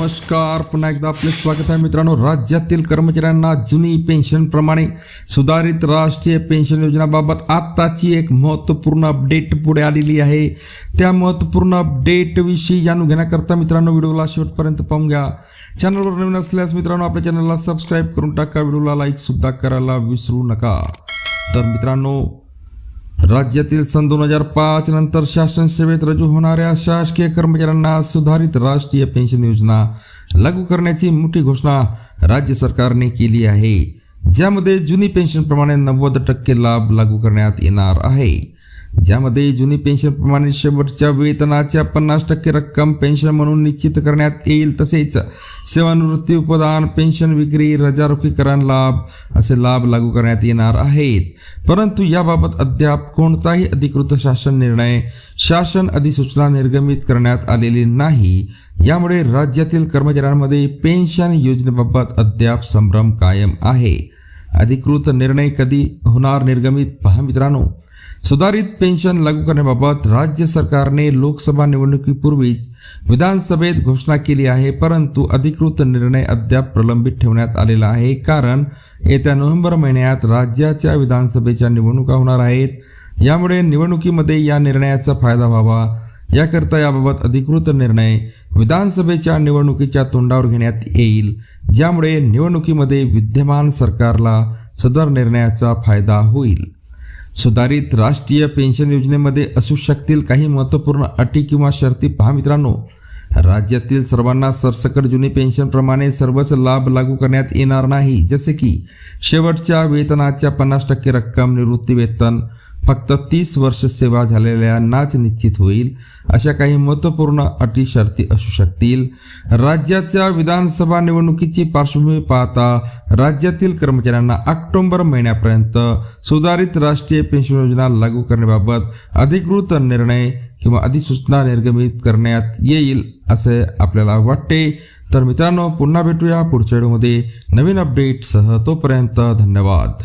नमस्कार, पुन्हा एकदा आपले स्वागत आहे मित्रांनो। राज्यातील कर्मचाऱ्यांना जुनी पेन्शन प्रमाणे सुधारित राष्ट्रीय पेन्शन योजनेबाबत आताची एक महत्त्वपूर्ण अपडेट पुढे आलेली आहे। त्या महत्त्वपूर्ण अपडेट विषयी जाणून घेण्याकरता मित्रांनो व्हिडिओला शेवटपर्यंत पाहून घ्या। चॅनलवर नवीन असल्यास मित्रांनो आपल्या चॅनलला सबस्क्राइब करून टाका, व्हिडिओला लाईक सुद्धा करायला विसरू नका। तर मित्रांनो, राज्यातील सन 2005 नंतर शासन सेवेत रुजू होणाऱ्या शासकीय कर्मचाऱ्यांना सुधारित राष्ट्रीय पेन्शन योजना लागू करण्याची मोठी घोषणा राज्य सरकारने केली आहे, ज्यामध्ये जुनी पेन्शन प्रमाणे 90% लाभ लागू करण्यात येणार आहे। ज्यामध्ये जुनी पेन्शन प्रमाणे शेवटच्या वेतनाच्या 50% रक्कम पेन्शन म्हणून निश्चित करण्यात येईल। तसेच सेवानिवृत्ती उपदान, पेन्शन विक्री, रजारोखीकरण लाभ असे लाभ लागू करण्यात येणार आहेत। परंतु याबाबत अद्याप कोणताही अधिकृत शासन निर्णय, शासन अधिसूचना निर्गमित करण्यात आलेली नाही। यामुळे राज्यातील कर्मचाऱ्यांमध्ये पेन्शन योजनेबाबत अद्याप संभ्रम कायम आहे। अधिकृत निर्णय कधी होणार निर्गमित, पहा मित्रांनो। सुधारित पेन्शन लागू करण्याबाबत राज्य सरकारने लोकसभा निवडणुकीपूर्वीच विधानसभेत घोषणा केली आहे, परंतु अधिकृत निर्णय अद्याप प्रलंबित ठेवण्यात आलेला आहे। कारण येत्या नोव्हेंबर महिन्यात राज्याच्या विधानसभेच्या निवडणुका होणार आहेत। यामुळे निवडणुकीमध्ये या निर्णयाचा फायदा व्हावा याकरता याबाबत अधिकृत निर्णय विधानसभेच्या निवडणुकीच्या तोंडावर घेण्यात येईल, ज्यामुळे निवडणुकीमध्ये विद्यमान सरकारला सदर निर्णयाचा फायदा होईल। सुधारित राष्ट्रीय पेन्शन योजनेमध्ये असू शकतील काही महत्त्वपूर्ण अटी किंवा शर्ती, पहा मित्रांनो। राज्यातील सर्वांना सरसकट जुनी पेन्शन प्रमाणे सर्वच लाभ लागू करण्यात येणार नाही, जसे की शेवटच्या वेतनाच्या 50% रक्कम, निवृत्ती वेतन फक्त 30 वर्ष सेवा झालेल्यांनाच निश्चित होईल, अशा काही महत्त्वपूर्ण अटी शर्ती असू शकतील। राज्याच्या विधानसभा निवडणुकीची पार्श्वभूमी पाहता राज्यातील कर्मचाऱ्यांना ऑक्टोबर महिन्यापर्यंत सुधारित राष्ट्रीय पेन्शन योजना लागू करण्याबाबत अधिकृत निर्णय किंवा अधिसूचना निर्गमित करण्यात येईल असे आपल्याला वाटते। तर मित्रांनो, पुन्हा भेटूया पुढच्या व्हिडिओमध्ये नवीन अपडेटसह। तोपर्यंत धन्यवाद।